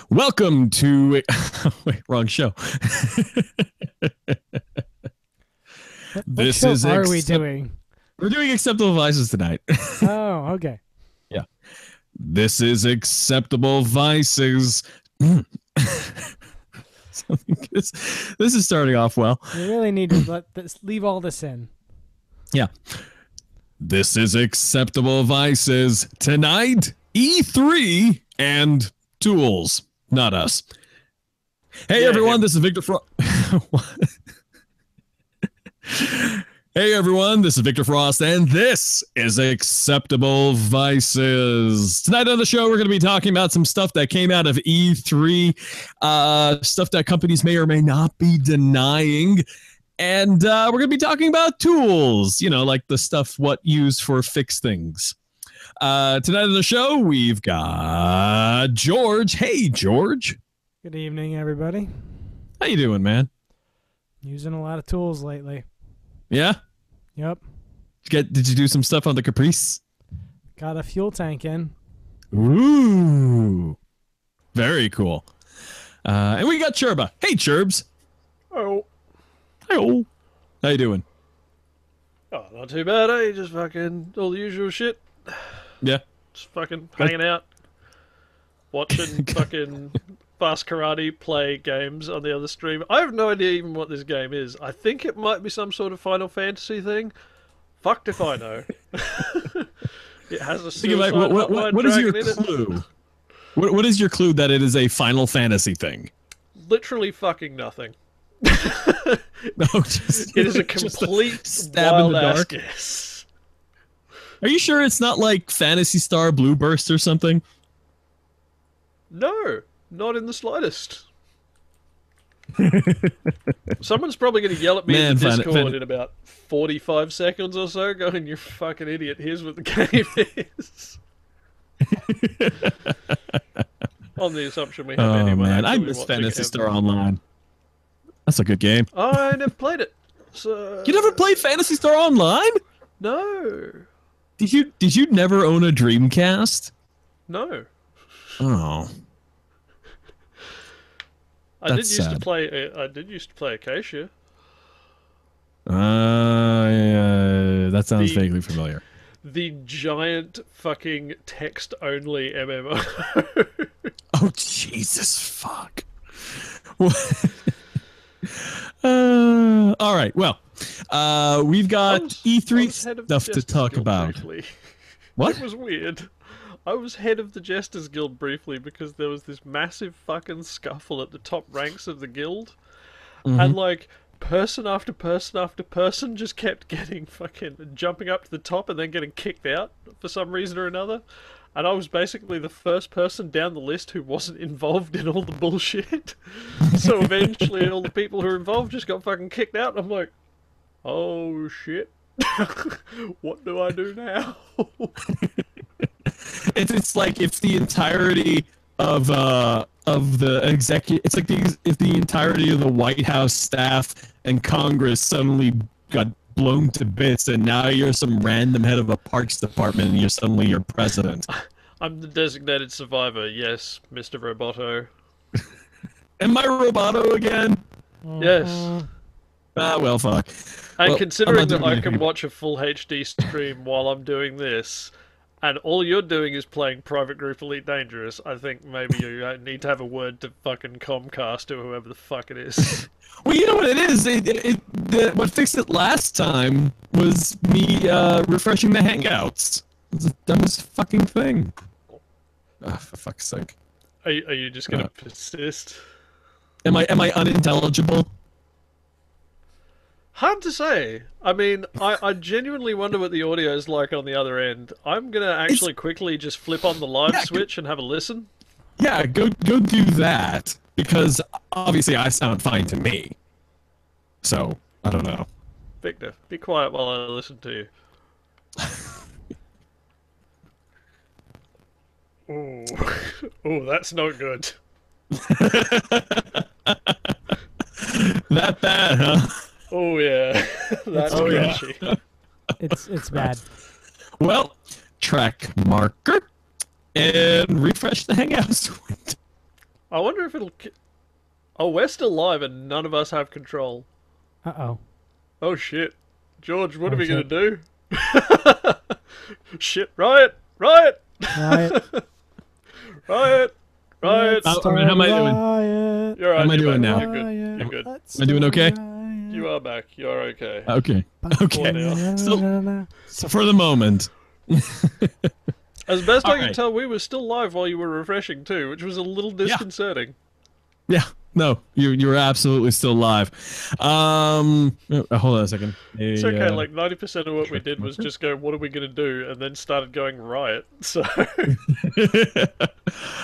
Welcome to wait, wrong show. What This show is are we doing? We're doing acceptable vices tonight. Oh, okay. Yeah. This is acceptable vices. This is starting off well. You really need to leave all this in. Yeah. This is acceptable vices tonight. E3 and tools, not us. Hey everyone, this is Victor Frost. Hey everyone, this is Victor Frost, and this is Acceptable Vices. Tonight on the show, we're going to be talking about some stuff that came out of E3, stuff that companies may or may not be denying, and we're going to be talking about tools, you know, like the stuff what used for fix things. Tonight on the show, we've got George. Hey, George. Good evening, everybody. How you doing, man? Using a lot of tools lately. Yeah? Yep. Did you do some stuff on the Caprice? Got a fuel tank in. Ooh. Very cool. And we got Churba. Hey, Churbs. Oh. Hey-oh. How you doing? Oh, not too bad, eh? Just fucking all the usual shit. Yeah. Just fucking hanging out. Watching fucking Fast Karate play games on the other stream. I have no idea even what this game is. I think it might be some sort of Final Fantasy thing. Fucked if I know. It has a suicide what is your clue? What is your clue that it is a Final Fantasy thing? Literally fucking nothing. No, it is a complete stab in the dark guess. Are you sure it's not like Phantasy Star Blue Burst or something? No, not in the slightest. Someone's probably going to yell at me in the Discord in about 45 seconds or so, going, "You fucking idiot, here's what the game is." On the assumption we have anyone. Oh man, I miss Phantasy Star Online. That's a good game. I never played it. So... You never played Phantasy Star Online? No. Did you never own a Dreamcast? No. Oh. I did used to play Acacia. Yeah, that sounds vaguely familiar. The giant fucking text-only MMO. Oh Jesus, fuck. All right, well, we've got E3 stuff to talk about. Briefly. What? It was weird. I was head of the Jesters Guild briefly because there was this massive fucking scuffle at the top ranks of the guild. Mm-hmm. And like, person after person after person just kept getting fucking jumping up to the top and then getting kicked out for some reason or another. And I was basically the first person down the list who wasn't involved in all the bullshit. So eventually all the people who were involved just got fucking kicked out. And I'm like, oh shit. What do I do now? It's like if the entirety of the executive, it's like if the entirety of the White House staff and Congress suddenly got blown to bits, and now you're some random head of a parks department, and you're suddenly your president. I'm the designated survivor, yes, Mr. Roboto. Am I Roboto again? Yes. Ah, well, fuck. And well, considering that I can watch a full HD stream while I'm doing this, and all you're doing is playing Private Group Elite Dangerous, I think maybe you need to have a word to fucking Comcast or whoever the fuck it is. Well, you know what it is? What fixed it last time was me refreshing the Hangouts. It was the dumbest fucking thing. Oh, for fuck's sake. Are you just going to persist? Am I unintelligible? Hard to say. I mean, I genuinely wonder what the audio is like on the other end. I'm going to actually quickly just flip on the live switch and have a listen. Yeah, go do that, because obviously I sound fine to me. So, I don't know. Victor, be quiet while I listen to you. Ooh, that's not good. That bad, huh? Oh yeah, that's trashy. Yeah. It's bad. Well, track marker and refresh the Hangouts window. I wonder if it'll. Oh, we're still live and none of us have control. Uh-oh. Oh shit, George, what Oh, are we shit. gonna do? Shit, riot, riot, Riot. riot, riot. Let's How am I start a doing? riot. You're right. How am I you're doing back. now? You're good. Riot. You're good. Let's Am I doing start a okay? riot. You are back. You're okay. Okay. Okay. now. So for the moment. As best I can Alright. tell, we were still live while you were refreshing too, which was a little disconcerting. Yeah. No, you were absolutely still live. Hold on a second. It's okay, like 90% of what we did was just go, what are we going to do? And then started going riot. So,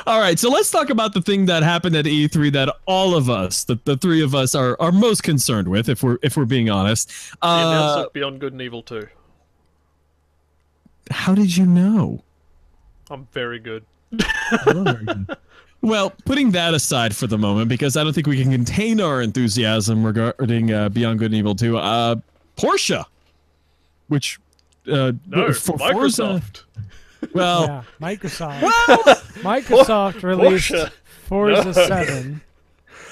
All right, so let's talk about the thing that happened at E3 that all of us, the three of us, are most concerned with, if we're being honest. the announcement of Beyond Good and Evil 2. How did you know? I'm very good. Well, putting that aside for the moment, because I don't think we can contain our enthusiasm regarding Beyond Good and Evil 2, Porsche, which No, for Microsoft. well, Yeah, Microsoft. well, Microsoft released Porsche. Forza No. 7,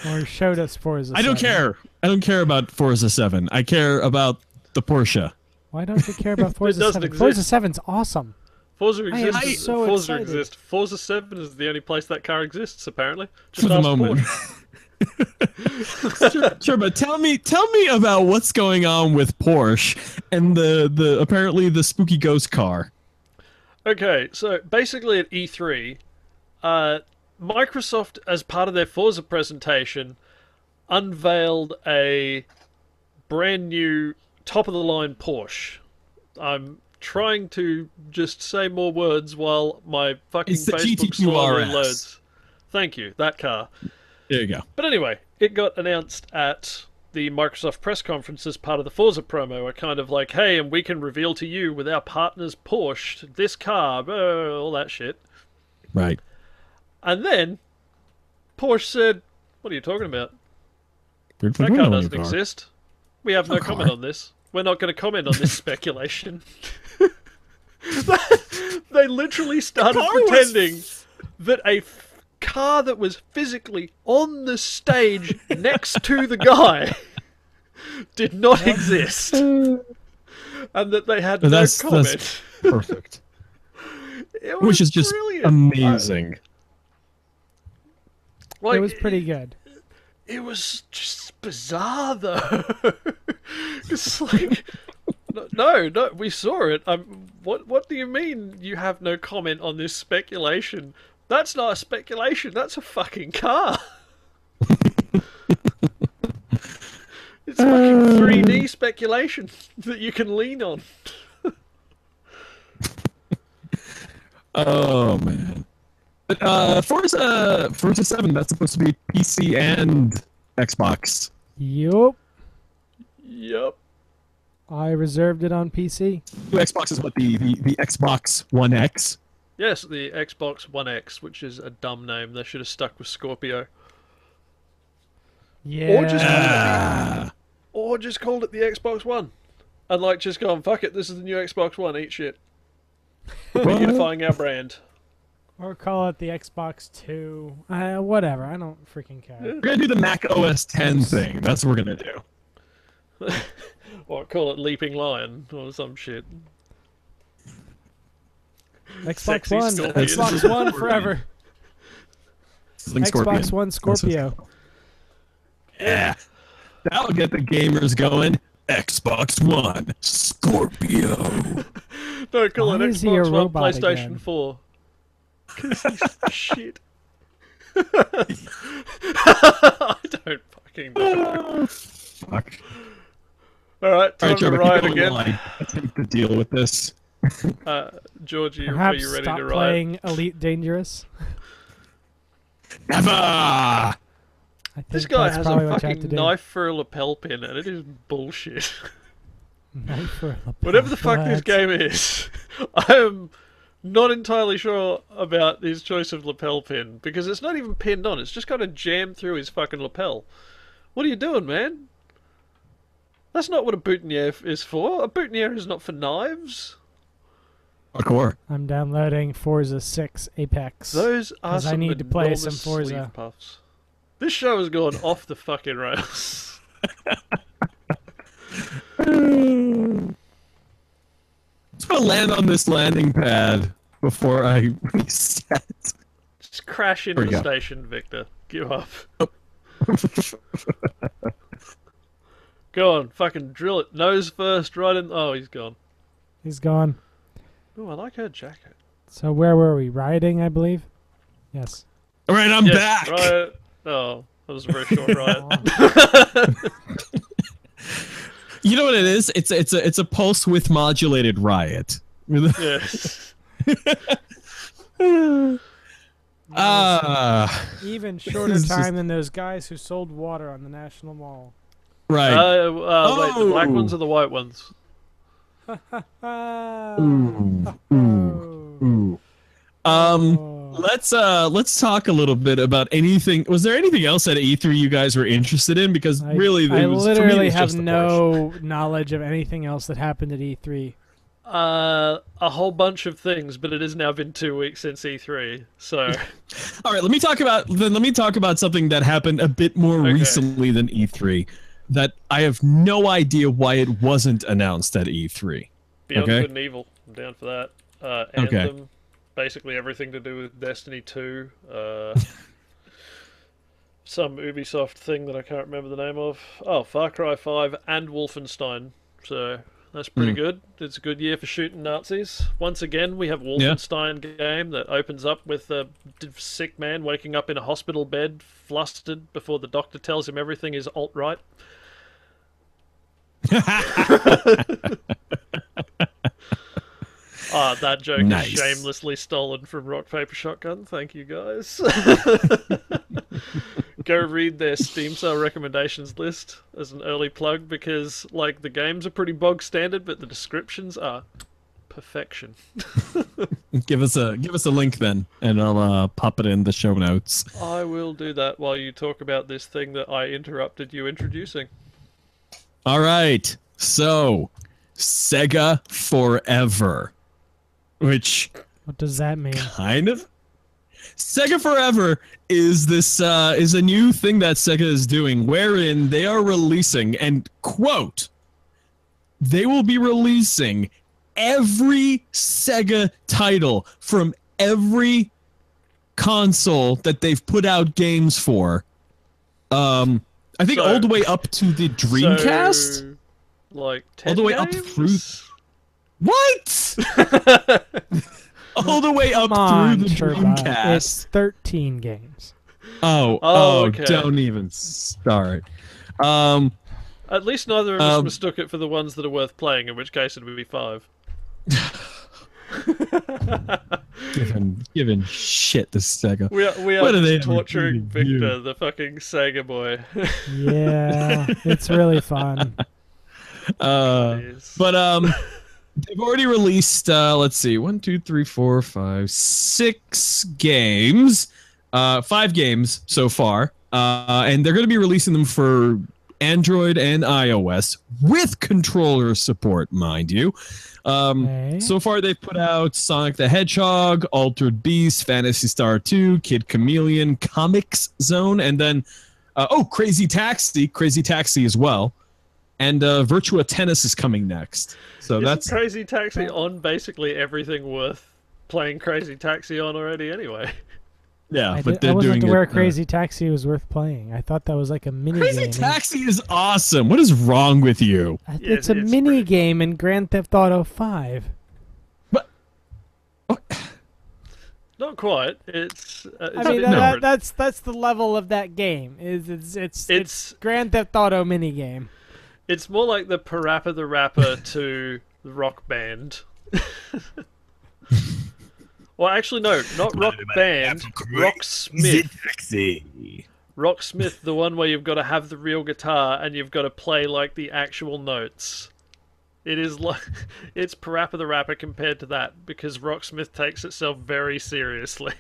or showed us Forza 7. I don't care. I don't care about Forza 7. I care about the Porsche. Why don't you care about Forza doesn't 7? Forza exist. 7's awesome. Forza I am exists. so Forza excited. exists. Forza 7 is the only place that car exists, apparently. Just For the ask moment. Porsche. Sure, but tell me about what's going on with Porsche and the apparently the spooky ghost car. Okay, so basically at E3, Microsoft, as part of their Forza presentation, unveiled a brand new top-of-the-line Porsche. I'm trying to just say more words while my fucking It's the Facebook GT2 store RS. loads. Thank you, that car. There you go. But anyway, it got announced at the Microsoft press conference as part of the Forza promo. A kind of like, hey, and we can reveal to you with our partners Porsche this car, all that shit. Right. And then Porsche said, "What are you talking about? We're That doing car a new doesn't car. exist. We have no No comment car. on this. We're not going to comment on this speculation." They literally started car was- pretending that a car that was physically on the stage next to the guy did not exist, and that they had no That's comment. perfect. It Which was is just brilliant. amazing. Like, It was pretty good. It was just bizarre, though. It's like, no, we saw it. What do you mean you have no comment on this speculation? That's not a speculation. That's a fucking car. It's fucking 3D speculation that you can lean on. Oh man. But Forza 7, that's supposed to be PC and Xbox. Yup. Yep. I reserved it on PC. Xbox is what the Xbox One X. Yes, the Xbox One X, which is a dumb name. They should have stuck with Scorpio. Yeah. Or just called it the Xbox One. And like just gone, fuck it, this is the new Xbox One, eat shit. We're unifying our brand. Or call it the Xbox 2. Whatever. I don't freaking care. We're gonna do the Mac OS 10 thing. That's what we're gonna do. Or call it Leaping Lion or some shit. Xbox Sexy One. Scorpion. Xbox One forever. Sling Xbox Scorpion. One Scorpio. Yeah. That'll get the gamers going. Xbox One Scorpio. No, call Why it is he a Xbox One robot PlayStation again? 4. Because he's shit. I don't fucking know. Fuck. Alright, time All right, to Trevor, riot keep it again. online. Attempt to deal with this. Georgie, are Perhaps you ready stop to riot? playing Elite Dangerous. Never. I think This guy that's has a probably what you have to fucking do. knife for a lapel pin, and it is bullshit. Knife for a lapel. Whatever the fuck this What? game is, I am not entirely sure about his choice of lapel pin, because it's not even pinned on, it's just kind of jammed through his fucking lapel. What are you doing, man? That's not what a boutonniere is for. A boutonniere is not for knives. Hardcore. I'm downloading Forza 6 Apex. Those are 'Cause I some need to play some enormous Forza. sleeve puffs. This show has gone off the fucking rails. Just want to land on this landing pad before I reset. Just crash into There we the go. station, Victor. Give up. Go on, fucking drill it. Nose first, right in. Oh, he's gone. He's gone. Oh, I like her jacket. So where were we? Riding, I believe? Yes. All right, I'm Yes, back. Riot. Oh, that was a very short riot. You know what it is? It's a pulse width modulated riot. Yes. Even shorter This is time just- than those guys who sold water on the National Mall. right. Wait, the black Oh. ones or the white ones? Ooh, ooh. Let's talk a little bit about anything. Was there anything else at E3 you guys were interested in? Because really, I it was, for me, it literally was have just the Porsche. no knowledge of anything else that happened at E E3. A whole bunch of things, but it has now been 2 weeks since E3, so All right, let me talk about something that happened a bit more Okay. recently than E3. That I have no idea why it wasn't announced at E3. Beyond Okay. Good and Evil. I'm down for that. Okay. Anthem, basically everything to do with Destiny 2. Some Ubisoft thing that I can't remember the name of. Oh, Far Cry 5 and Wolfenstein. So that's pretty good. It's a good year for shooting Nazis. Once again, we have Wolfenstein game that opens up with a sick man waking up in a hospital bed, flustered before the doctor tells him everything is alt-right. That joke Nice. is shamelessly stolen from Rock Paper Shotgun. Thank you guys. Go read their Steam sale recommendations list as an early plug because, like, the games are pretty bog standard, but the descriptions are perfection. Give us a link then, and I'll pop it in the show notes. I will do that while you talk about this thing that I interrupted you introducing. All right, so Sega Forever, which What does that mean? kind of Sega Forever is this is a new thing that Sega is doing, wherein they are releasing, and quote, they will be releasing every Sega title from every console that they've put out games for. I think So- all the way up to the Dreamcast. So, like 10 All the way up games? through- What? All the way up Come on, through the Sherpa. Dreamcast. It's 13 games. Oh, okay. don't even start. At least neither of us Um, mistook it for the ones that are worth playing, in which case it would be 5. Giving shit to Sega. We What are are they just ever torturing giving you? Victor, the fucking Sega boy. Yeah, it's really fun. Yes. But they've already released let's see, 1, 2, 3, 4, 5, 6 games. 5 games so far. And they're gonna be releasing them for Android and iOS with controller support, mind you. Okay. So far, they've put out Sonic the Hedgehog, Altered Beast, Phantasy Star 2, Kid Chameleon, Comics Zone, and then, Crazy Taxi as well. And Virtua Tennis is coming next. So Isn't that's Crazy Taxi on basically everything worth playing Crazy Taxi on already anyway. yeah, I, but did, they're I wasn't doing aware it. Crazy Taxi was worth playing. I thought that was like a mini Crazy game. Taxi is awesome. What is wrong with you? Yeah, It's a it's mini pretty game in Grand Theft Auto 5. Not quite. It's. I mean, No. that's the level of that game. It's It's Grand Theft Auto mini game. it's more like the Parappa the Rapper to the Rock Band. Well, actually, no, not Rock Band. Rocksmith. Rocksmith, the one where you've got to have the real guitar and you've got to play like the actual notes. It is like it's Parappa the Rapper compared to that because Rocksmith takes itself very seriously.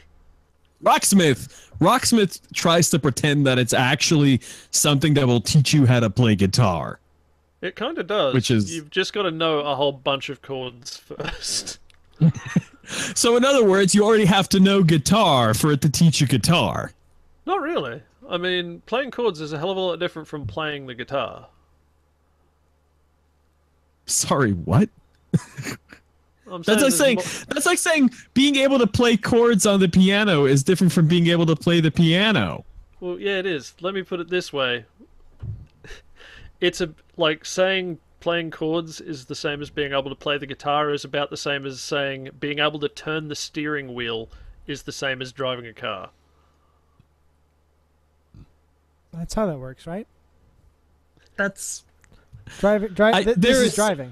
Rocksmith tries to pretend that it's actually something that will teach you how to play guitar. It kind of does. Which is- You've just got to know a whole bunch of chords first. So in other words, you already have to know guitar for it to teach you guitar. Not really. I mean, playing chords is a hell of a lot different from playing the guitar. Sorry, what? I'm That's like saying being able to play chords on the piano is different from being able to play the piano. Well, yeah, it is. Let me put it this way. It's like saying playing chords is the same as being able to play the guitar is about the same as saying being able to turn the steering wheel is the same as driving a car. That's how that works, right? That's This is driving.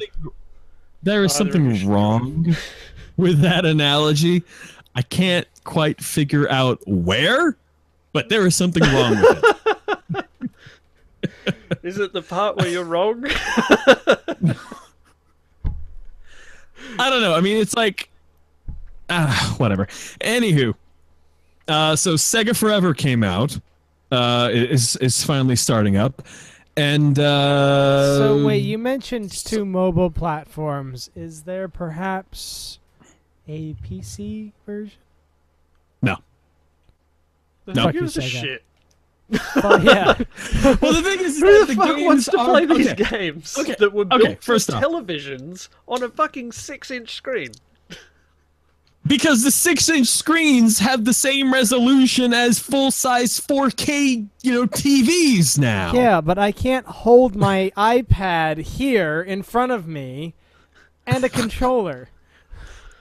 There is something wrong with that analogy. I can't quite figure out where, but there is something wrong with it. Is it the part where you're wrong? I don't know. I mean, it's like, whatever. Anywho, so Sega Forever came out. Is finally starting up. And so wait, you mentioned 2 mobile platforms. Is there perhaps a PC version? No. Who gives a shit? Well, yeah. Well, the thing is, Who the the fuck games wants to play these okay. games Okay. that were built for first off. televisions on a fucking 6-inch screen? Because the 6-inch screens have the same resolution as full-size 4K, TVs now. Yeah, but I can't hold my iPad here in front of me and a controller.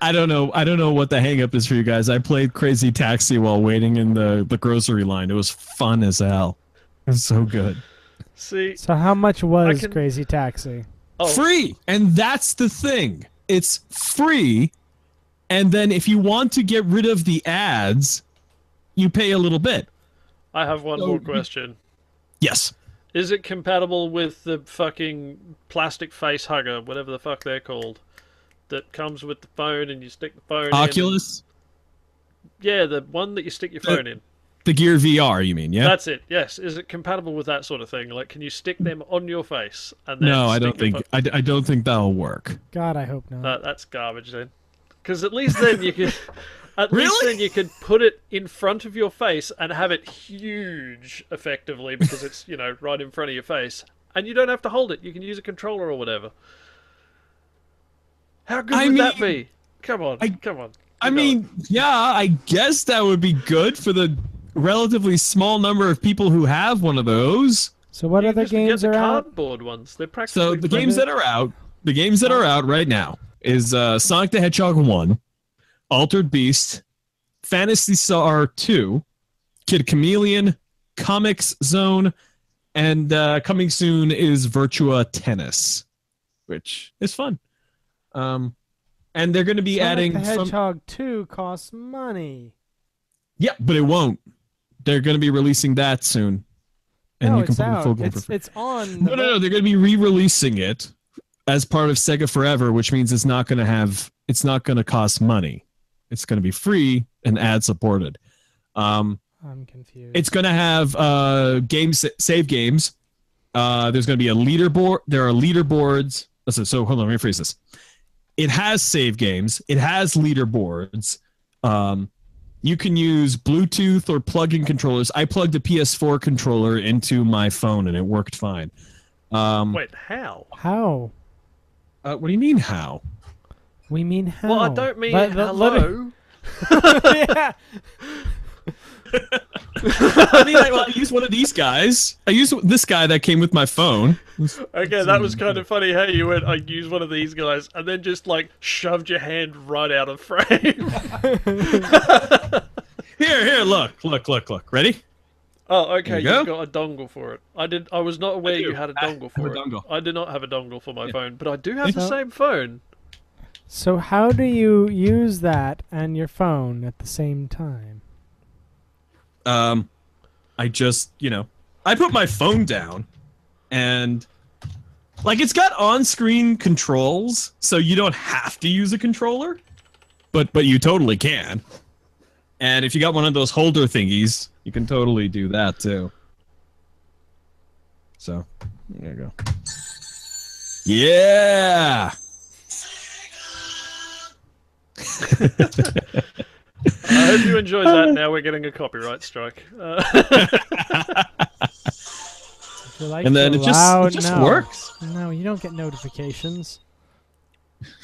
I don't know what the hang-up is for you guys. I played Crazy Taxi while waiting in the grocery line. It was fun as hell. It was so good. See, So how much was Crazy Taxi? Free, and that's the thing. It's free. And then if you want to get rid of the ads, you pay a little bit. I have one more question. Yes. Is it compatible with the fucking plastic face hugger, whatever the fuck they're called, that comes with the phone and you stick the phone Oculus? in? Yeah, the one that you stick your phone in. The Gear VR, you mean, yeah? That's it, yes. Is it compatible with that sort of thing? Like, can you stick them on your face? And then No, I stick don't think I don't think that'll work. God, I hope not. That's garbage then. Because at least then you could, least Really? then you could put it in front of your face and have it huge, effectively, because it's right in front of your face, and you don't have to hold it. You can use a controller or whatever. How good would that be? Come on, come on. I mean, yeah, I guess that would be good for the relatively small number of people who have one of those. So what other games get are the out? cardboard ones. They're practically So the games that are out right now is Sonic the Hedgehog 1, Altered Beast, Phantasy Star 2, Kid Chameleon, Comics Zone, and coming soon is Virtua Tennis, which is fun. And they're going to be adding Sonic the Hedgehog 2 costs money. Yeah, but it won't. They're going to be releasing that soon. And No, you can it's play out. full game for free. It's on. No, they're going to be re-releasing it as part of Sega Forever, which means it's not going to cost money. It's going to be free and ad supported. I'm confused. It's going to have save games. There's going to be a leaderboard. There are leaderboards. So hold on, let me rephrase this. It has save games. It has leaderboards. You can use Bluetooth or plug-in controllers. I plugged a PS4 controller into my phone and it worked fine. Wait, how? How? What do you mean how? We mean how? Well, I don't mean hello. Yeah. I mean, I used one of these guys. I used this guy that came with my phone. Okay, that was kind of funny how you went, I use one of these guys, and then just, shoved your hand right out of frame. Here, look. Ready? Oh, okay, There you you've got a dongle for it. I was not aware you had a dongle for it. dongle. I do not have a dongle for my phone, but I do have the same phone. So how do you use that and your phone at the same time? I just, I put my phone down and it's got on-screen controls, so you don't have to use a controller, but you totally can. And if you got one of those holder thingies, you can totally do that too. So, there you go. Yeah! I hope you enjoyed that. Now we're getting a copyright strike. Like and then it just works. No, you don't get notifications.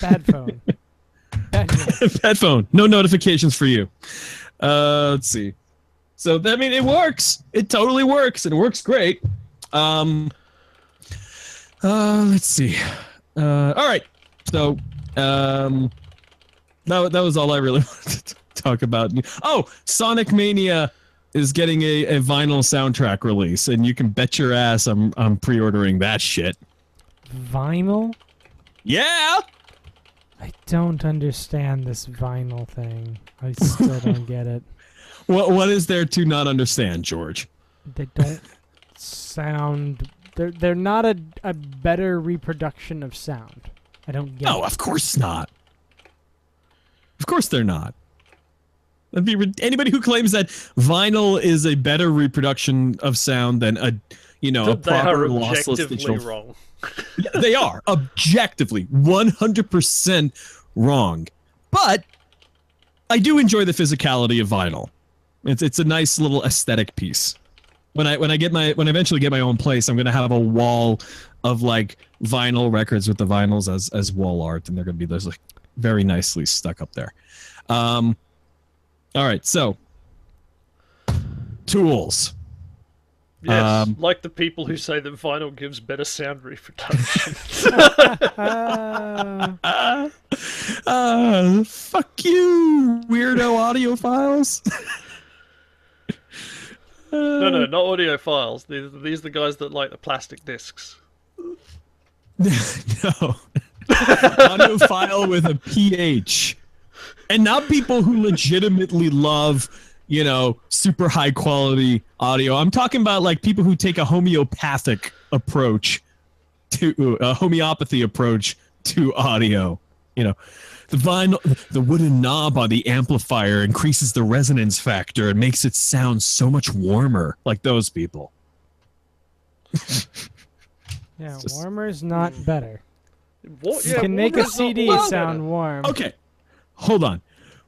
Bad phone. Bad phone. Bad phone. No notifications for you. Let's see. So I mean, it works. It totally works, and it works great. Let's see. All right. So that was all I really wanted to talk about. Oh, Sonic Mania is getting a vinyl soundtrack release, and you can bet your ass I'm pre-ordering that shit. Vinyl? Yeah. I don't understand this vinyl thing. I still don't get it. What is there to not understand, George? They don't sound. They're not a better reproduction of sound. I don't get it. No, of course not. Of course they're not. Anybody who claims that vinyl is a better reproduction of sound than a proper lossless digital. Wrong. Yeah, they are objectively 100% wrong. But I do enjoy the physicality of vinyl. It's a nice little aesthetic piece. When I eventually get my own place, I'm gonna have a wall of like vinyl records with the vinyls as wall art, and they're gonna be those like very nicely stuck up there. All right, so tools. Yes, like the people who say that vinyl gives better sound reproduction. Fuck you, weirdo audiophiles. No, not audiophiles. These are the guys that like the plastic discs. No. Audiophile with a PH. And not people who legitimately love, super high quality audio. I'm talking about like people who take a homeopathic approach to a homeopathy approach to audio. The wooden knob on the amplifier increases the resonance factor and makes it sound so much warmer, like those people. Yeah, warmer's not better. What? You can make a CD sound warm. Okay, hold on.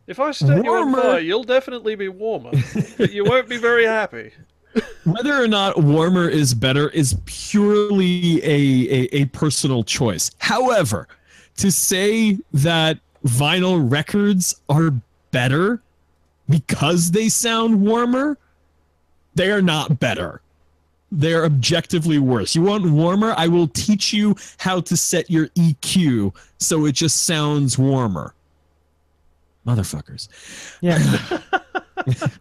If I set you on fire, you'll definitely be warmer, but you won't be very happy. Whether or not warmer is better is purely a personal choice. However, to say that vinyl records are better because they sound warmer, they are not better. They're objectively worse. You want warmer? I will teach you how to set your EQ so it just sounds warmer. Motherfuckers. Yeah.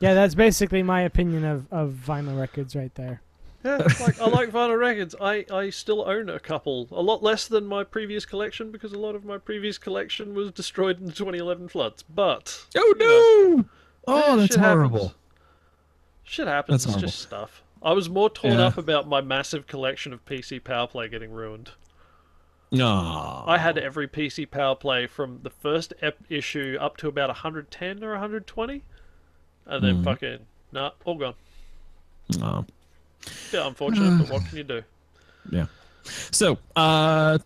Yeah, that's basically my opinion of vinyl records right there. Yeah, I like vinyl records. I still own a couple. A lot less than my previous collection because a lot of my previous collection was destroyed in the 2011 floods. But no! Oh, that's horrible. Happens. Shit happens. It's just stuff. I was more torn up about my massive collection of PC Power Play getting ruined. No. I had every PC Power Play from the first issue up to about 110 or 120, and then all gone. Oh. Yeah, unfortunate, but what can you do? Yeah. So,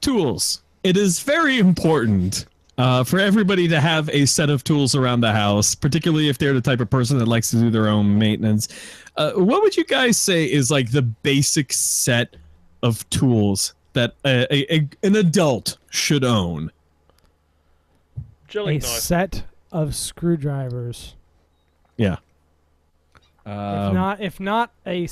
tools. It is very important for everybody to have a set of tools around the house, particularly if they're the type of person that likes to do their own maintenance. What would you guys say is like the basic set of tools that an adult should own? Jelly a knife. Set of screwdrivers. Yeah. If not a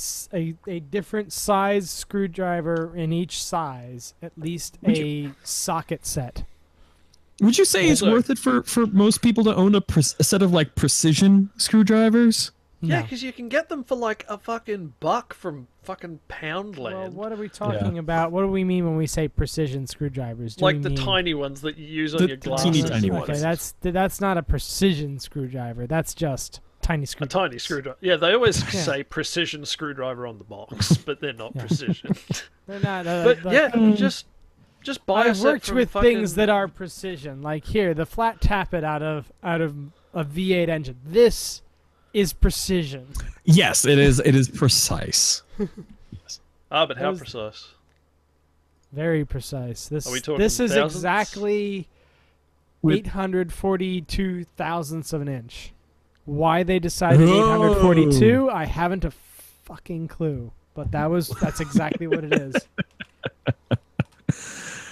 different size screwdriver in each size, at least a socket set. Would you say it's worth it for most people to own a set of like precision screwdrivers? Yeah, because you can get them for like a fucking $1 from fucking Poundland. Well, what are we talking about? What do we mean when we say precision screwdrivers? Like the tiny ones that you use on your glasses. Teeny tiny ones. Okay, that's not a precision screwdriver. That's just tiny screwdriver. A tiny screwdriver. Yeah, they always say precision screwdriver on the box, but they're not precision. They're not. But just buy a I've set worked from with fucking... things that are precision. Like here, the flat tappet out of a V8 engine. This is precision. Yes, it is. It is precise. Yes. But how precise? Very precise. Are we talking this is thousands? exactly 842 thousandths of an inch. Why they decided 842, I haven't a fucking clue. But that's exactly what it is.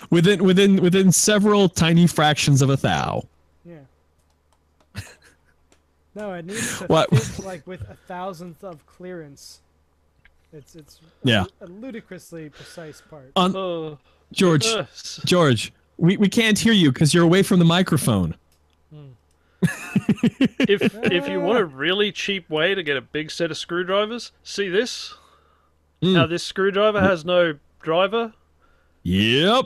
Within several tiny fractions of a thou. Yeah. No, it needs to What? fit like with a thousandth of clearance. It's Yeah. a ludicrously precise part. George, we can't hear you because you're away from the microphone. If you want a really cheap way to get a big set of screwdrivers, see this? How this screwdriver has no driver? Yep.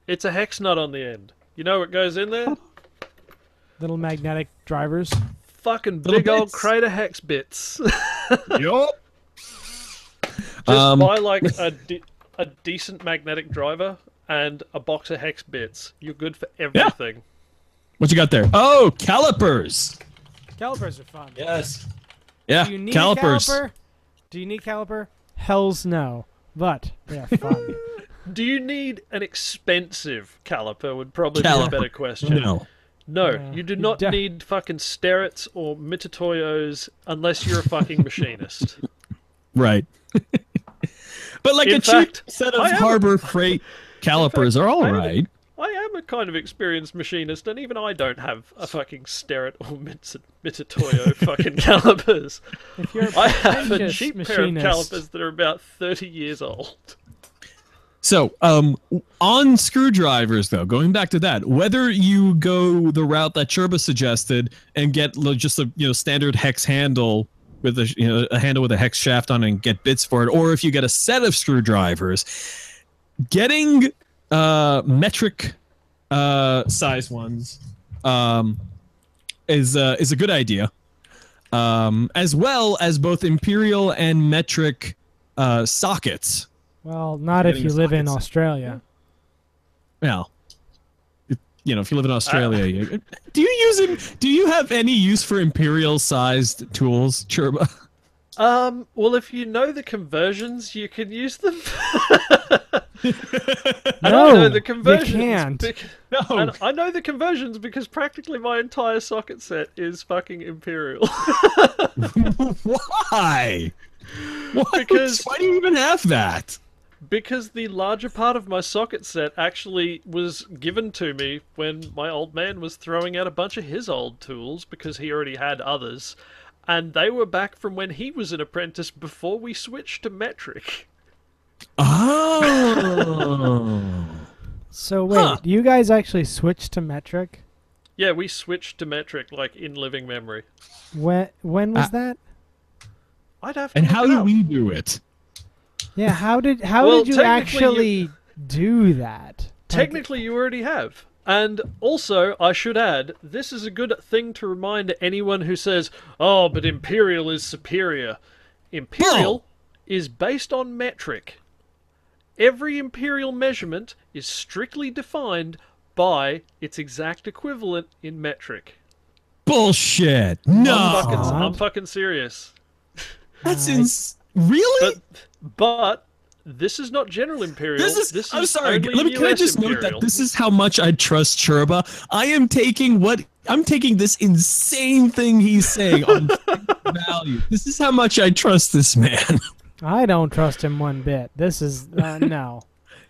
It's a hex nut on the end. You know what goes in there? Little magnetic drivers. Fucking Little big old bits. crate of hex bits. Yup. Just buy like a decent magnetic driver and a box of hex bits. You're good for everything. What you got there? Oh, calipers. Calipers are fun. Yes. Yeah, Do you need calipers. a caliper? Do you need caliper? Hells no. But they're fun. Do you need an expensive caliper? Would probably be a Caliper. better question. No. No, Yeah. you do You not de- need fucking Sterrets or Mitutoyos unless you're a fucking machinist. Right. But like In a fact, cheap set I of am Harbor Freight calipers are all I am- right. I am a kind of experienced machinist, and even I don't have a fucking Sterret or Mitutoyo fucking calipers. If you're a I have a pretentious cheap pair of machinist, calipers that are about 30 years old. So, on screwdrivers, though, going back to that, whether you go the route that Churba suggested and get just a standard hex handle with a handle with a hex shaft on it and get bits for it, or if you get a set of screwdrivers, getting metric size ones is a good idea, as well as both imperial and metric sockets. well, not if Getting you the live in sockets. Australia. Well, if you live in Australia, do you have any use for imperial sized tools, Churba? Well, if you know the conversions, you can use them. And No, I know the conversions. you can't. No. And I know the conversions because practically my entire socket set is fucking Imperial. Why? Because- Why do you even have that? Because the larger part of my socket set actually was given to me when my old man was throwing out a bunch of his old tools because he already had others. And they were back from when he was an apprentice before we switched to metric. Oh. So wait, you guys actually switched to metric? Yeah, we switched to metric like in living memory. When was that? I'd have to And look how it do up. we do it? Yeah, how did Well, you technically actually do that? Technically, you already have. And also, I should add, this is a good thing to remind anyone who says, oh, but Imperial is superior. Imperial is based on metric. Every Imperial measurement is strictly defined by its exact equivalent in metric. Bullshit. No. I'm fucking serious. That's really? But this is not general Imperial. I'm sorry. only Can I US just note Imperial. that this is how much I trust Churba. I'm taking this insane thing he's saying on value. This is how much I trust this man. I don't trust him one bit. This is no,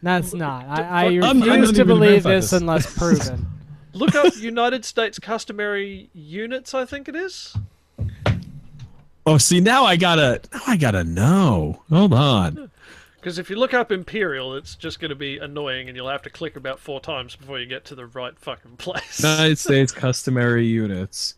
that's not. I I'm not refuse to even believe verify this this. unless proven. Look up United States customary units, I think it is. Oh, see, now I gotta know. Hold on. Because if you look up Imperial, it's just going to be annoying and you'll have to click about 4 times before you get to the right fucking place. United States customary units.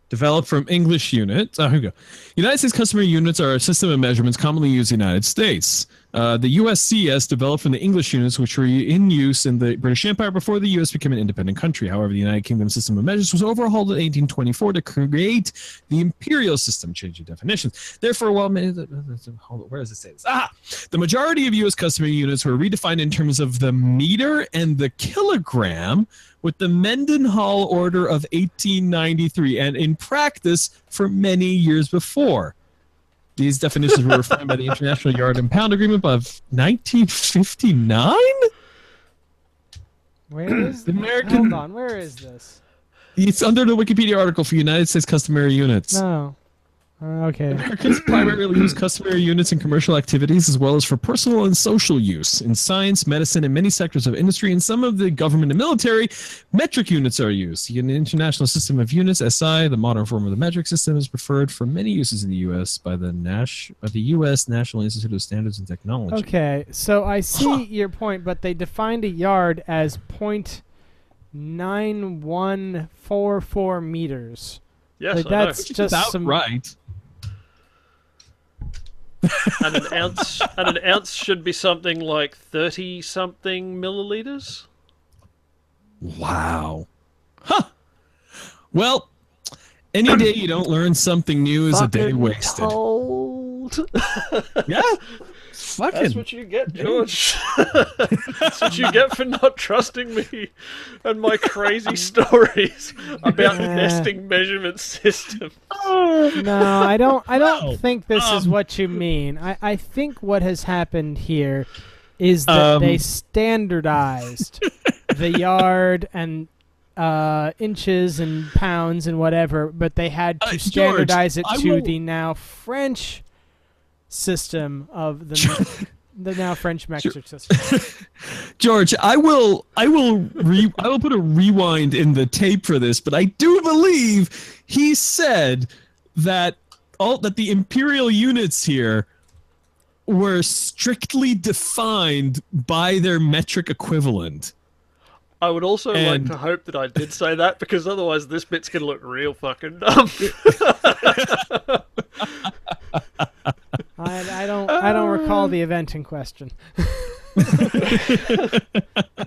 Developed from English units. Oh, here we go. United States customary units are a system of measurements commonly used in the United States. The USCS developed from the English units, which were in use in the British Empire before the U.S. became an independent country. However, the United Kingdom system of measures was overhauled in 1824 to create the imperial system, changing definitions. Therefore, where does it say this? The majority of U.S. customary units were redefined in terms of the meter and the kilogram, with the Mendenhall Order of 1893, and in practice for many years before. These definitions were refined by the International Yard and Pound Agreement of 1959? Where is The this? American- Hold on, where is this? It's under the Wikipedia article for United States customary units. No. Okay. Americans primarily use customary units in commercial activities as well as for personal and social use. In science, medicine, and many sectors of industry, and some of the government and military, metric units are used. In the International System of Units, SI, the modern form of the metric system, is preferred for many uses in the U.S. by the U.S. National Institute of Standards and Technology. Okay, so I see your point, but they defined a yard as 0.9144 meters. Yes, Like, I know. that's Which is just about some right. And an ounce should be something like 30 something milliliters. Wow. Huh. Well, any day you don't learn something new is a day Fucking wasted. Told. Yeah. That's Fucking. what you get, George. That's what you get for not trusting me and my crazy stories about nesting measurement system. No, I don't Wow. think this is what you mean. I think what has happened here is that they standardized the yard and inches and pounds and whatever, but they had to George, standardize it I to will- the now French system of the now French metric system. George, I will put a rewind in the tape for this, but I do believe he said that the imperial units here were strictly defined by their metric equivalent. I would also like And- to hope that I did say that, because otherwise this bit's gonna look real fucking dumb. I don't recall the event in question.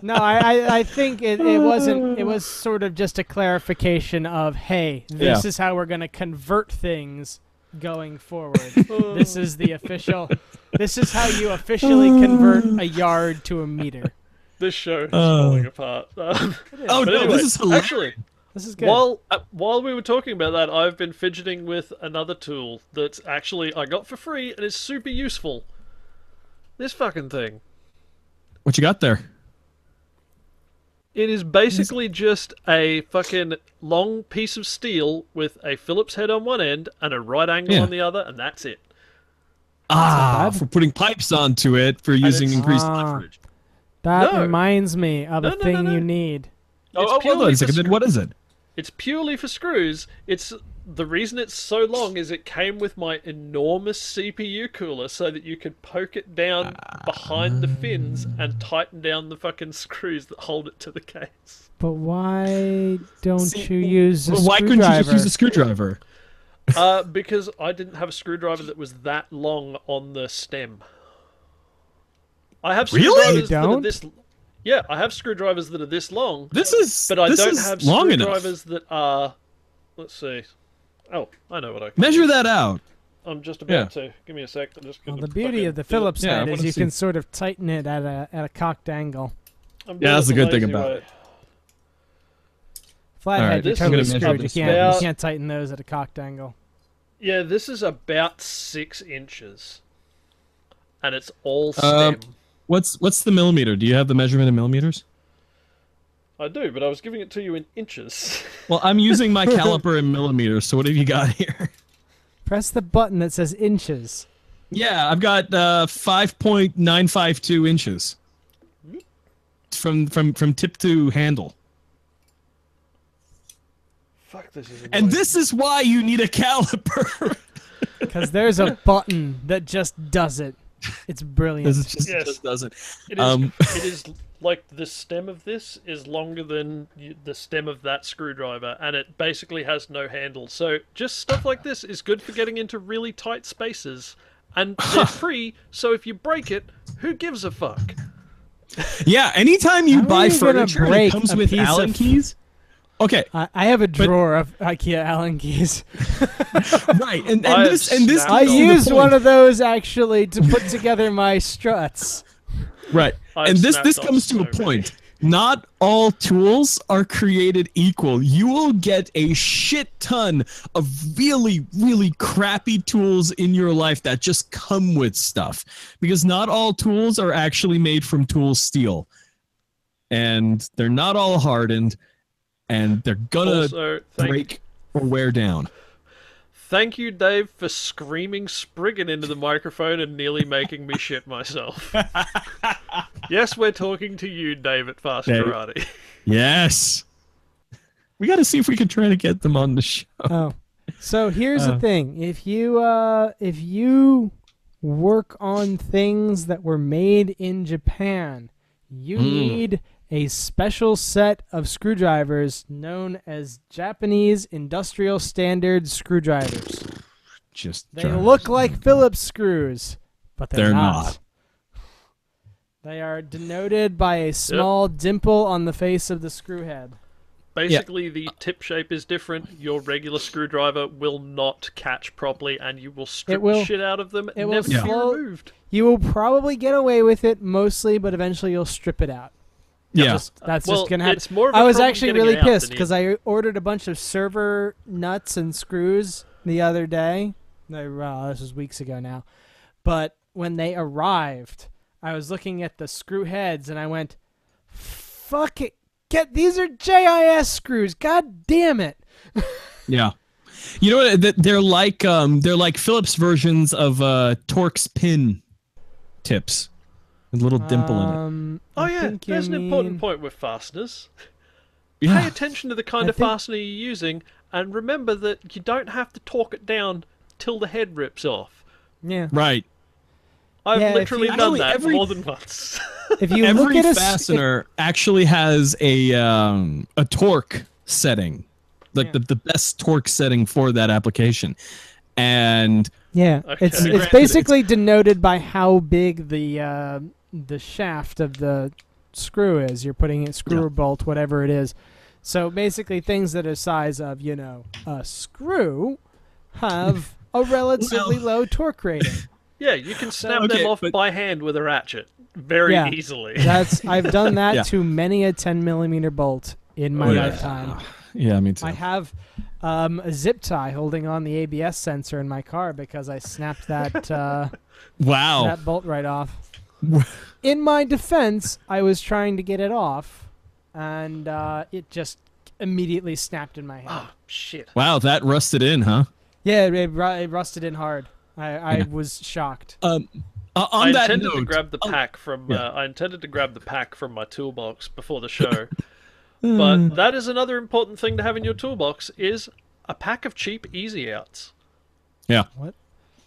No, I think it wasn't. It was sort of just a clarification of, hey, this is how we're going to convert things going forward. This is the official. This is how you officially convert a yard to a meter. This show is falling apart. Oh But no, anyway, this is hilarious. actually, This is good. while we were talking about that, I've been fidgeting with another tool that's actually I got for free and is super useful. This fucking thing. What you got there? It is basically just a fucking long piece of steel with a Phillips head on one end and a right angle Yeah. on the other, and that's it. bad. For putting pipes onto it for using it's- increased Ah. leverage. that no. reminds me of a No, no, thing no, no. you need. It's Hold on purely a second. for Then what is it? It's purely for screws. It's the reason it's so long is it came with my enormous CPU cooler, so that you could poke it down behind the fins and tighten down the fucking screws that hold it to the case. But why don't See, you use a Why couldn't you just screwdriver? use a screwdriver? Because I didn't have a screwdriver that was that long on the stem. I have Really? screwdrivers You that are don't? this. Yeah, I have screwdrivers that are this long, This is but I this don't is have long enough. screwdrivers that are. Let's see. Oh, I know what I can. Measure that out. I'm just about to. Give me a sec. I'm just Well, gonna the beauty fucking of the do it. Phillips Yeah, I head is wanna you see. can sort of tighten it at a cocked angle. I'm Yeah, doing that's it the good thing lazy about way. it. Flathead, Alright, you're this totally is screwed. about- You can't tighten those at a cocked angle. Yeah, this is about 6 inches, and it's all stem. What's the millimeter? Do you have the measurement in millimeters? I do, but I was giving it to you in inches. Well, I'm using my caliper in millimeters. So what have you got here? Press the button that says inches. Yeah, I've got 5.952 inches from tip to handle. Fuck, this is. And annoying. this is why you need a caliper. Because there's a button that just does it. It's brilliant. This is just, Yes. it just doesn't. It is. Um, It is like the stem of this is longer than the stem of that screwdriver, and it basically has no handle. So just stuff like this is good for getting into really tight spaces, and they're free. So if you break it, who gives a fuck? Yeah, anytime you How are buy you gonna furniture and it break comes a with piece Allen of- keys. Okay, I have a drawer of IKEA Allen keys. right, and I have this snapped I Oh, the used one of those actually to put together my struts. right, I've and this snapped comes off to a so many. point. Not all tools are created equal. You will get a shit ton of really, really crappy tools in your life that just come with stuff, because not all tools are actually made from tool steel. and they're not all hardened, and they're gonna Also, break or wear down. thank you, Dave, for screaming Spriggan into the microphone and nearly making me shit myself. Yes, we're talking to you, Dave at Fast Dave. Karate. Yes. We got to see if we can try to get them on the show. Oh, so here's the thing: if you work on things that were made in Japan, you need a special set of screwdrivers known as Japanese Industrial Standard screwdrivers. They look like Phillips screws, but they're not. They are denoted by a small dimple on the face of the screw head. Basically, the tip shape is different. Your regular screwdriver will not catch properly, and you will strip the shit out of them and never be removed. You will probably get away with it mostly, but eventually you'll strip it out. Yeah. That's just going to happen. It's more of a I was problem actually getting really it out pissed than because I ordered a bunch of server nuts and screws the other day. This was weeks ago now. But when they arrived, I was looking at the screw heads and I went, fuck it. These are JIS screws. God damn it. Yeah. You know what? They're like Phillips versions of Torx pin tips. A little dimple in it. Oh yeah, there's an important point with fasteners. Yeah. Pay attention to the kind of fastener you're using, and remember that you don't have to torque it down till the head rips off. Yeah. Right. I've literally done that more than once. If you Every look at fastener actually has a torque setting, like the best torque setting for that application, and it's basically denoted by how big the shaft of the screw is. You're putting it screw or bolt, whatever it is. So basically, things that are size of a screw have a relatively low torque rating. Yeah, you can snap them off by hand with a ratchet very easily. I've done that to many a 10mm bolt in my lifetime. Yeah, me too. I have a zip tie holding on the ABS sensor in my car because I snapped that that bolt right off. In my defense, I was trying to get it off, and it just immediately snapped in my hand. Oh, shit. Wow, that rusted in, huh? Yeah, it rusted in hard. I was shocked. I intended to grab the pack from my toolbox before the show. But that is another important thing to have in your toolbox is a pack of cheap easy outs. Yeah. What?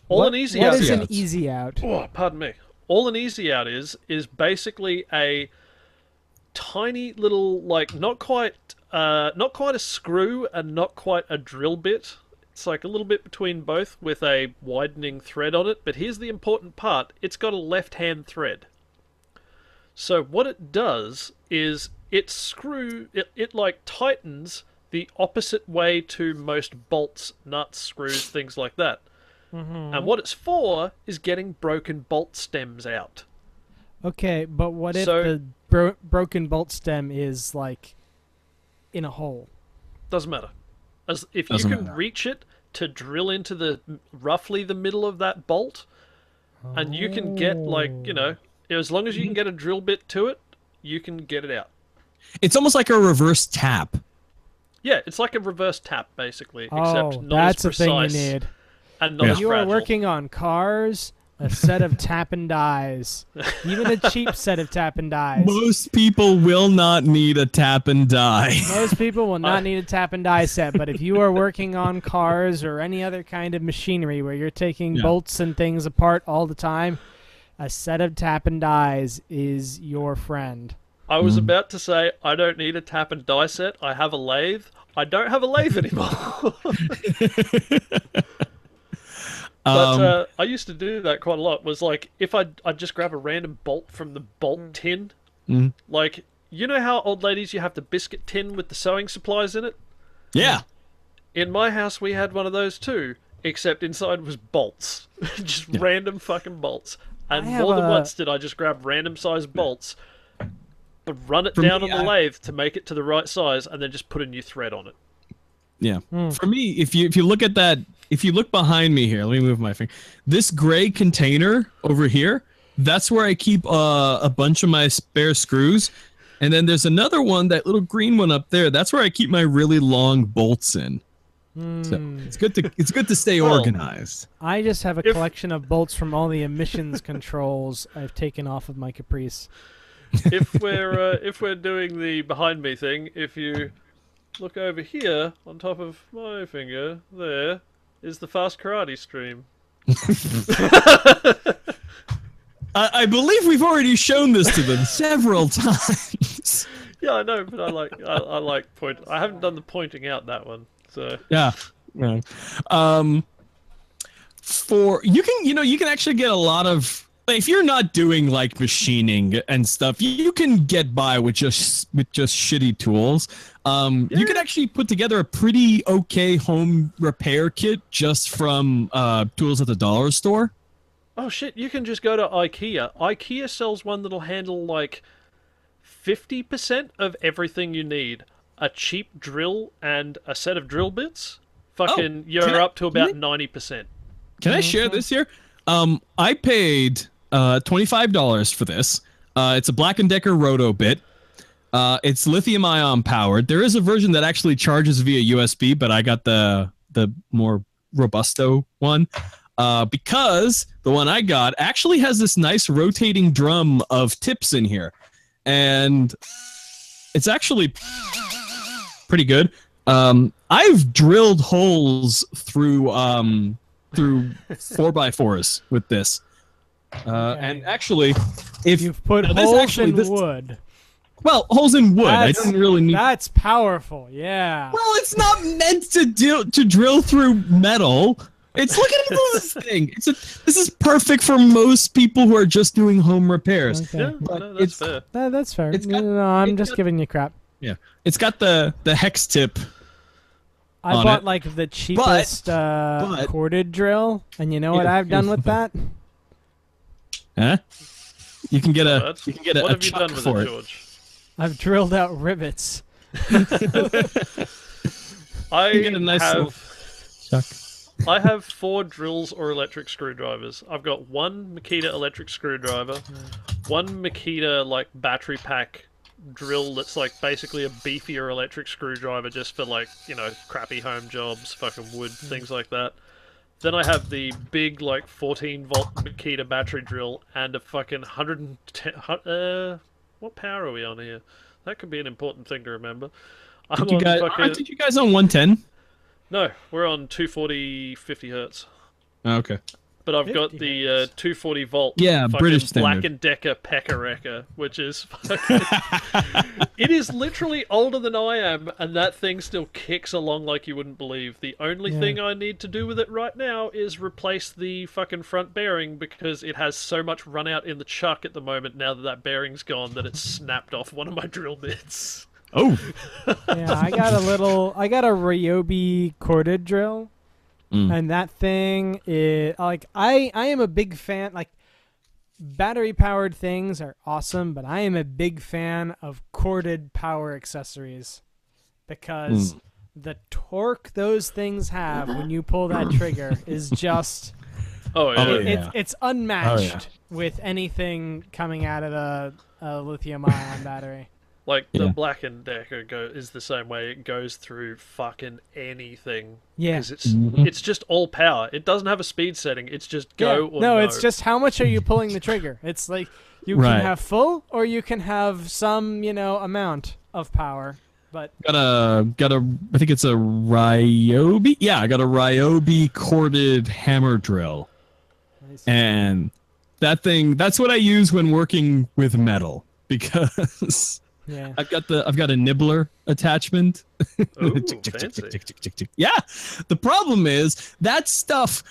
What is an easy out? Oh, pardon me. All an easy out is basically a tiny little, like, not quite a screw and not quite a drill bit. It's like a little bit between both with a widening thread on it, but here's the important part. It's got a left-hand thread. So what it does is it like tightens the opposite way to most bolts, nuts, screws, things like that. Mm-hmm. And what it's for is getting broken bolt stems out. Okay, but what if the broken bolt stem is like in a hole? Doesn't matter. If you can reach it to drill into roughly the middle of that bolt, and you can get as long as you can get a drill bit to it, you can get it out. It's almost like a reverse tap. Yeah, it's like a reverse tap basically, except not that's as precise. The thing you need. And not as you fragile. are working on cars. A set of tap and dies. Even a cheap set of tap and dies. Most people will not need a tap and die. Most people will not need a tap and die set, but if you are working on cars or any other kind of machinery where you're taking bolts and things apart all the time, a set of tap and dies is your friend. I was about to say, I don't need a tap and die set. I have a lathe. I don't have a lathe anymore. But I used to do that quite a lot. Was like, if I'd just grab a random bolt from the bolt tin. Like, you know how old ladies, you have the biscuit tin with the sewing supplies in it? Yeah. In my house, we had one of those too, except inside was bolts. Just random fucking bolts. And more than once did I just grab random sized bolts, run it down on the lathe to make it to the right size, and then just put a new thread on it. Yeah. For me, if you look at that, if you look behind me here, let me move my finger. This gray container over here, that's where I keep a bunch of my spare screws. And then there's another one, that little green one up there. That's where I keep my really long bolts in. So it's good to stay organized. I just have a collection of bolts from all the emissions controls I've taken off of my Caprice. If we're doing the behind me thing, if you look over here on top of my finger, there is the Fast Karate stream. I believe we've already shown this to them several times. Yeah, I know, but I like point. I haven't done the pointing out that one. So yeah. For you can actually get a lot of, if you're not doing like machining and stuff, you can get by with just shitty tools. You can actually put together a pretty okay home repair kit just from tools at the dollar store. Oh shit, you can just go to IKEA. IKEA sells one that'll handle like 50% of everything you need. A cheap drill and a set of drill bits. Fucking, you're up to about 90%. Can I share this here? I paid $25 for this. It's a Black & Decker Roto bit. It's lithium-ion powered. There is a version that actually charges via USB, but I got the more robusto one. Because the one I got actually has this nice rotating drum of tips in here. And it's actually pretty good. I've drilled holes through 4x4s with this. And actually, if you've put holes in wood. Well, holes in wood. I don't really need. That's powerful. Yeah. Well, it's not meant to drill through metal. Look at this thing. This is perfect for most people who are just doing home repairs. Okay. Yeah, no, that's fair. That's fair. I'm just giving you crap. Yeah, it's got the hex tip. I bought like the cheapest corded drill, and you know what I've done with that? Huh? You can get What have you chuck done with for it, it. George? I've drilled out rivets. I have 4 drills or electric screwdrivers. I've got one Makita electric screwdriver, one Makita like battery pack drill that's like basically a beefier electric screwdriver just for like, crappy home jobs, fucking wood, things like that. Then I have the big like 14-volt Makita battery drill and a fucking 110... what power are we on here? That could be an important thing to remember. Aren't you guys on 110? No, we're on 240 50 hertz. Okay. But I've got the 240 volt British Black standard. & Decker Pekka which is fucking... It is literally older than I am, and that thing still kicks along like you wouldn't believe. The only thing I need to do with it right now is replace the fucking front bearing, because it has so much run out in the chuck at the moment now that bearing's gone that it's snapped off one of my drill bits. Oh. Yeah, I got a Ryobi corded drill. And that thing is like I am a big fan. Like, battery powered things are awesome, but I am a big fan of corded power accessories because the torque those things have when you pull that trigger is just it's unmatched with anything coming out of a lithium ion battery. Like, the Black & Decker is the same way. It goes through fucking anything. Yeah. Because it's just all power. It doesn't have a speed setting. It's just go or no. No, it's just how much are you pulling the trigger. It's like you can have full or you can have some, amount of power. But got a I think it's a Ryobi. Yeah, I got a Ryobi corded hammer drill. Nice. And that's what I use when working with metal, because I've got a nibbler attachment. Ooh, fancy. Yeah. The problem is that stuff,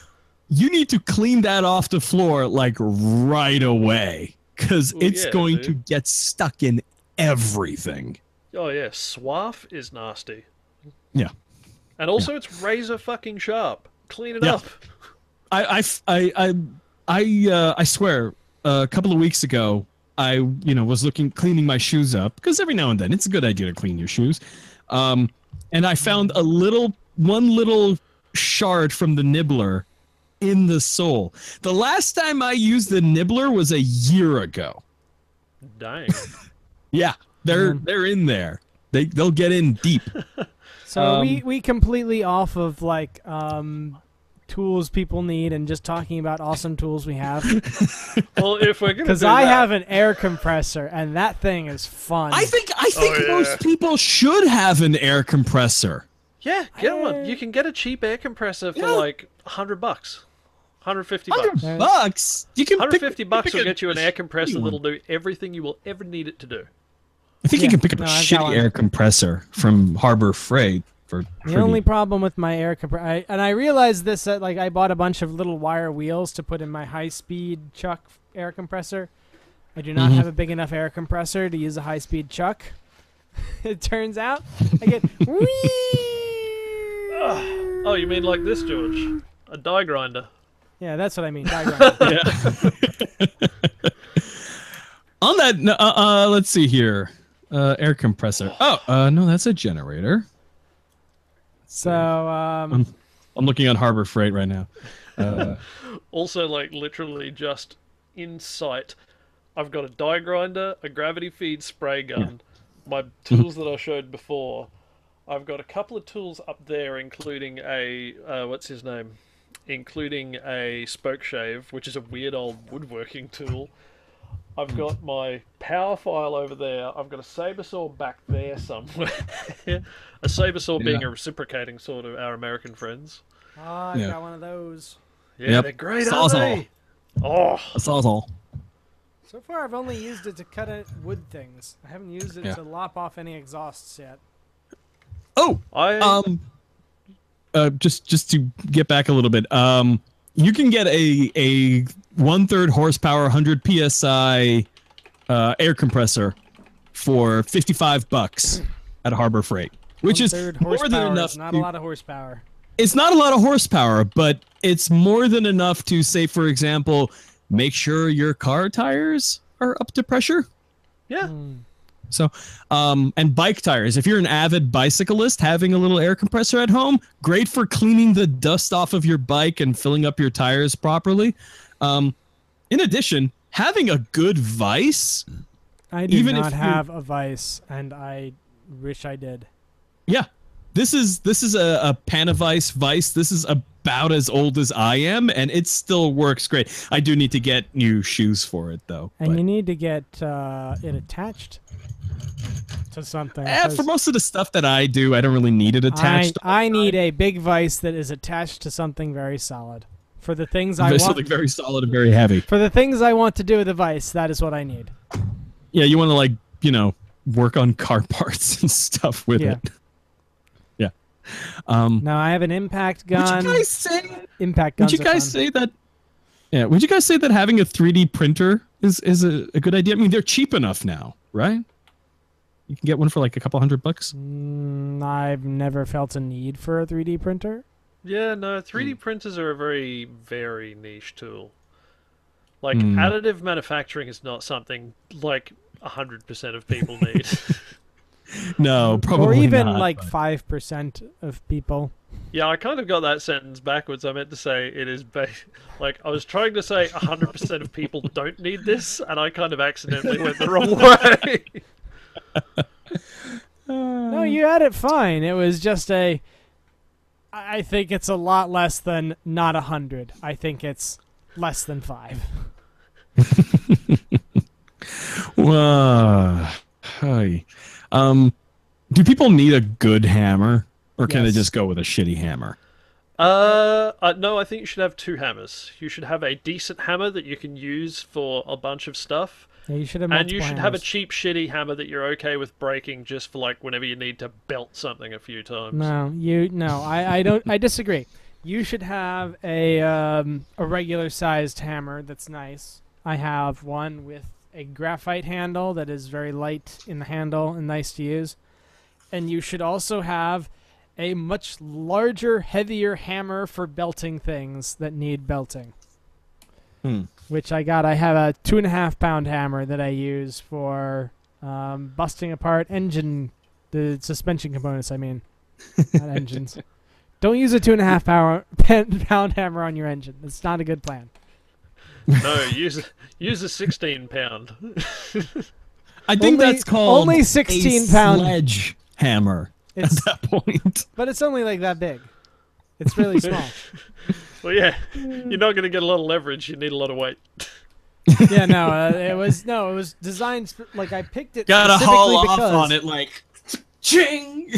you need to clean that off the floor like right away, because it's going to get stuck in everything. Oh yeah, swath is nasty. Yeah. And also it's razor fucking sharp. Clean it up. I swear, a couple of weeks ago, I was cleaning my shoes up, because every now and then it's a good idea to clean your shoes. And I found one little shard from the nibbler in the sole. The last time I used the nibbler was a year ago. Dang. Yeah. They're in there. They'll get in deep. So we completely off of like tools people need and just talking about awesome tools we have. Well, if we're gonna Because I have an air compressor and that thing is fun. I think most people should have an air compressor. Yeah, get one. You can get a cheap air compressor for like $100, $150. $100? You can $150 will get you an air compressor that'll do everything you will ever need it to do. I think you can pick up a shitty air compressor from Harbor Freight for the only problem with my air compressor, and I realized this, like I bought a bunch of little wire wheels to put in my high-speed chuck air compressor. I do not have a big enough air compressor to use a high-speed chuck. It turns out I get Oh, you mean like this, George? A die grinder. Yeah, that's what I mean. Die grinder. On that, let's see here. Air compressor. Oh, no, that's a generator. So, I'm looking on Harbor Freight right now. Also, like, literally just in sight, I've got a die grinder, a gravity feed spray gun, my tools that I showed before. I've got a couple of tools up there, including a, what's his name? Including a spoke shave, which is a weird old woodworking tool. I've got my power file over there. I've got a saber saw back there somewhere. A saber saw being a reciprocating sort of our American friends. Oh, I got one of those. Yeah, they're great, aren't they? Oh, a sawzall. So far, I've only used it to cut wood things. I haven't used it to lop off any exhausts yet. Oh, just to get back a little bit, you can get a 1/3 horsepower, 100 psi air compressor for $55 at Harbor Freight, which is more than enough. Not a lot of horsepower. It's not a lot of horsepower, but it's more than enough to say, for example, make sure your car tires are up to pressure. Yeah. So, and bike tires. If you're an avid bicyclist, having a little air compressor at home, great for cleaning the dust off of your bike and filling up your tires properly. In addition, having a good vise. I do not have a vise, and I wish I did. Yeah, this is a Panavice vise. This is about as old as I am, and it still works great. I do need to get new shoes for it, though. And you need to get it attached to something. For most of the stuff that I do, I don't really need it attached. I need a big vise that is attached to something very solid. For the things I want, something very solid and very heavy. For the things I want to do with the vise, that is what I need. Yeah, you want to work on car parts and stuff with it. Yeah. Now I have an impact gun. Would you guys say? Impact guns. Would you guys say that? Yeah. Would you guys say that having a 3D printer is a good idea? I mean, they're cheap enough now, right? You can get one for like a couple $100. I've never felt a need for a 3D printer. Yeah, no, 3D printers are a very, very niche tool. Like, additive manufacturing is not something like 100% of people need. No, probably not. Or even not, like 5% of people. Yeah, I kind of got that sentence backwards. I meant to say it is like I was trying to say 100% of people don't need this, and I kind of accidentally went the wrong way. No, you had it fine. It was just I think it's a lot less than not 100. I think it's less than 5. Hi. Do people need a good hammer, or can they just go with a shitty hammer? No, I think you should have 2 hammers. You should have a decent hammer that you can use for a bunch of stuff. Yeah, you should have and you should have a cheap, shitty hammer that you're okay with breaking just for like whenever you need to belt something a few times. No, I don't. I disagree. You should have a regular sized hammer that's nice. I have one with a graphite handle that is very light in the handle and nice to use. And you should also have a much larger, heavier hammer for belting things that need belting. Which I got. I have a 2.5 pound hammer that I use for busting apart the suspension components. I mean, not engines. Don't use a 2.5 pound hammer on your engine. It's not a good plan. No, use a 16 pound. I think that's called only 16-pound sledge hammer at that point. But it's only like that big. It's really small. Well, yeah, you're not going to get a lot of leverage. You need a lot of weight. Yeah, no, it was designed like I picked it. Gotta specifically haul off because on it like, ching.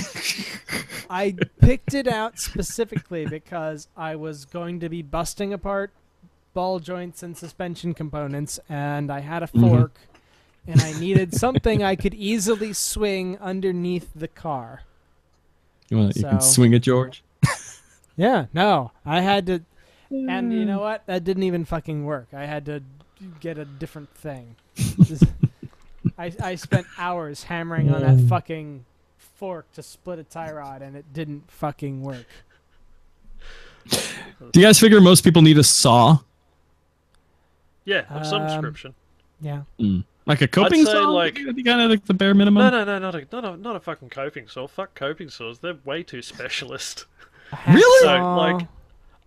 I picked it out specifically because I was going to be busting apart ball joints and suspension components, and I had a fork, and I needed something I could easily swing underneath the car. You can swing it, George? Yeah, no, I had to, and you know what? That didn't even fucking work. I had to get a different thing. I spent hours hammering on that fucking fork to split a tie rod, and it didn't fucking work. Do you guys figure most people need a saw? Yeah, of some description. Yeah. Like a coping say, saw? like- kind of like the bare minimum? No, not a fucking coping saw. Fuck coping saws. They're way too specialist. Really? So, like,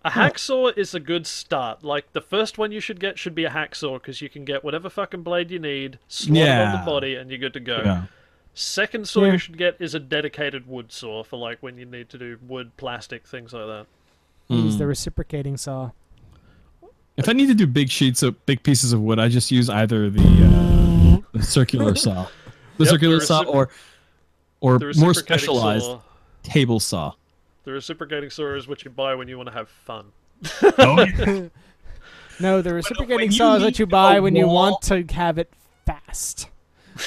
a hacksaw is a good start. Like, the first one you should get should be a hacksaw, because you can get whatever fucking blade you need, slot it on the body, and you're good to go. Yeah. Second saw you should get is a dedicated wood saw for, like, when you need to do wood, plastic, things like that. Use the reciprocating saw. If I need to do big pieces of wood, I just use either the circular saw, circular saw, or The more reciprocating specialized saw- table saw. The reciprocating saw is what you buy when you want to have fun. Oh, yeah. No, the reciprocating you saw is need what you buy a when you wall- want to have it fast.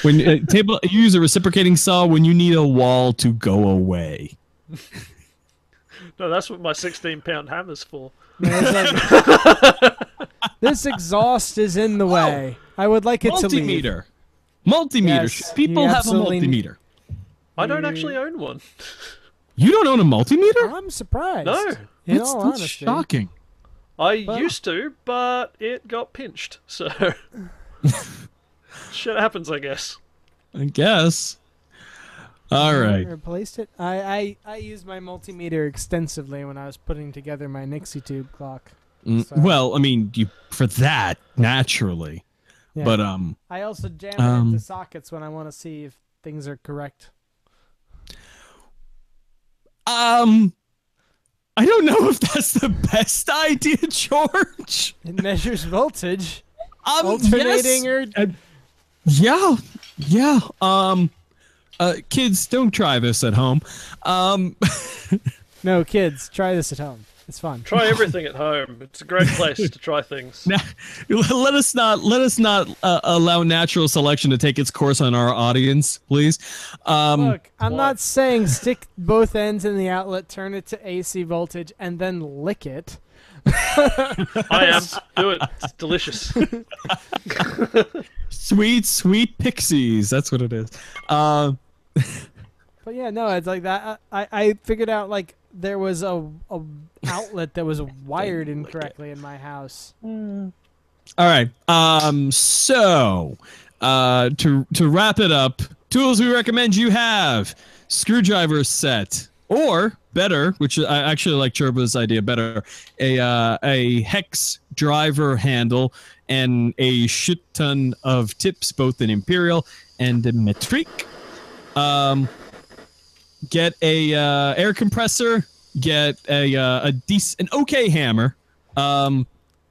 When you use a reciprocating saw when you need a wall to go away. No, that's what my 16-pound hammer's for. No, it's like, this exhaust is in the way. I would like it to leave. Multimeter. Yes, People you have a absolutely- multimeter. I don't actually own one. You don't own a multimeter? I'm surprised. No. In That's all that's honesty. shocking. I used to, but it got pinched, so... Shit happens, I guess. I guess. All right. Replaced it. I used my multimeter extensively when I was putting together my Nixie tube clock. So, Well, I mean, for that naturally, yeah. but I also jam it into sockets when I want to see if things are correct. I don't know if that's the best idea, George. It measures voltage. yes. Alternating or Yeah. Kids, don't try this at home. no, kids, try this at home. It's fun. Try everything at home. It's a great place to try things. Now, let us not allow natural selection to take its course on our audience, please. Look, I'm Why? not saying stick both ends in the outlet, turn it to AC voltage, and then lick it. I am. Do it. It's delicious. Sweet pixies. That's what it is. But yeah, no, it's like that. I figured out like there was a outlet that was wired incorrectly in my house. All right. So, to wrap it up, tools we recommend you have: screwdriver set, or better, which I actually like Churba's idea better, a hex driver handle and a shit ton of tips, both in imperial and in metric. Get a air compressor. Get an okay hammer. A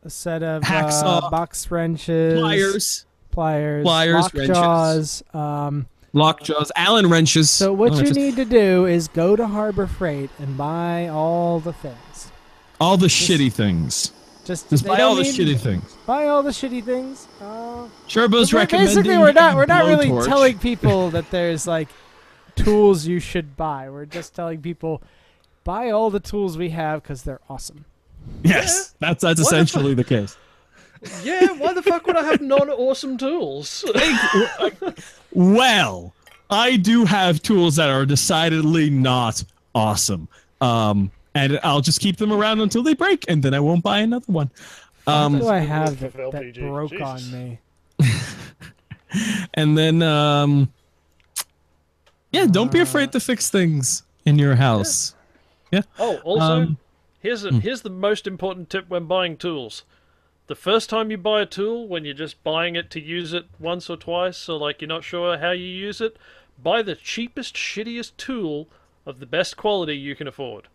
set of Hacksaw, box wrenches, pliers, lockjaws. Lockjaws, Allen wrenches. So what you need to do is go to Harbor Freight and buy all the things. All the shitty things. Just buy all the shitty things. Buy all the shitty things. Turbo's recommending. Basically, we're not really blowtorch. telling people that there's like tools you should buy. We're just telling people buy all the tools we have because they're awesome. Yes, that's essentially the case. Yeah, why the fuck would I have non-awesome tools? Well, I do have tools that are decidedly not awesome. And I'll just keep them around until they break, and then I won't buy another one. What do I have that LPG? broke Jesus. on me? And then, yeah, don't be afraid to fix things in your house. Yeah. Oh, also, here's the most important tip when buying tools. The the first time you buy a tool, when you're just buying it to use it once or twice, so like you're not sure how you use it, buy the cheapest, shittiest tool of the best quality you can afford.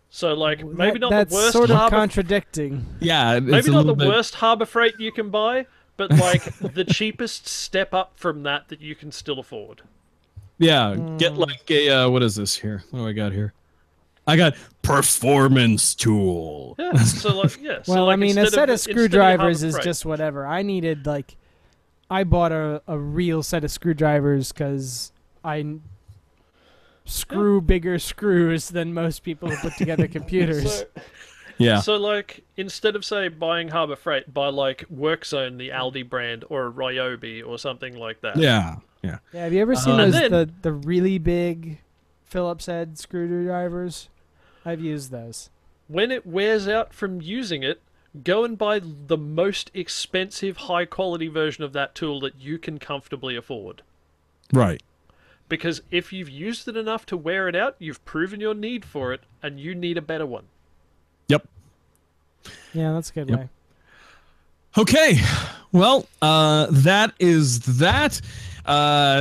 So like maybe not the worst. That's sort of contradicting. Yeah, maybe not the worst Harbor Freight you can buy, but like the cheapest step up from that you can still afford. Yeah, get like a what is this here? What do I got here? I got performance tool. Yeah, so like well, so like I mean, a set of screwdrivers is Freight, just whatever. I needed like, I bought a real set of screwdrivers because I screw bigger screws than most people who put together computers. So, yeah. So like instead of say buying Harbor Freight, buy like WorkZone, the Aldi brand, or a Ryobi or something like that. Yeah. Yeah. Yeah. Have you ever seen those then, the really big Phillips head screwdrivers? I've used those. When it wears out from using it, go and buy the most expensive, high quality version of that tool that you can comfortably afford. Right. Because if you've used it enough to wear it out, you've proven your need for it, and you need a better one. Yep. Yeah, that's a good way. Okay. Well, that is that.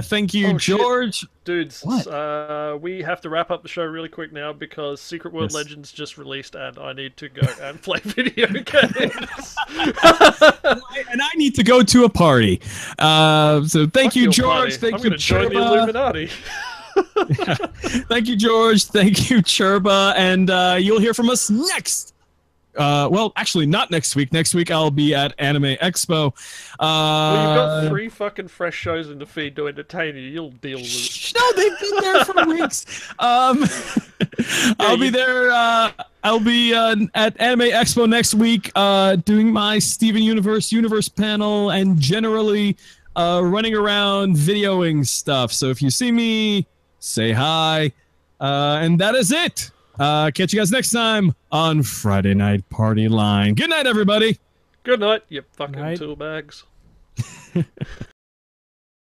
Thank you, George. Shit. Dudes, what? We have to wrap up the show really quick now because Secret World Legends just released and I need to go and play video games. And I need to go to a party. So thank you, George. Party. Thank you, join the Illuminati. Thank you, George. Thank you, Churba. And you'll hear from us next. Well, actually, not next week. Next week, I'll be at Anime Expo. Well, you've got 3 fucking fresh shows in the feed to entertain you. You'll deal with it. No, they've been there for weeks. I'll be there. I'll be at Anime Expo next week doing my Steven Universe panel and generally running around videoing stuff. So if you see me, say hi. And that is it. Catch you guys next time on Friday Night Party Line. Good night, everybody. Good night, you fucking tool bags.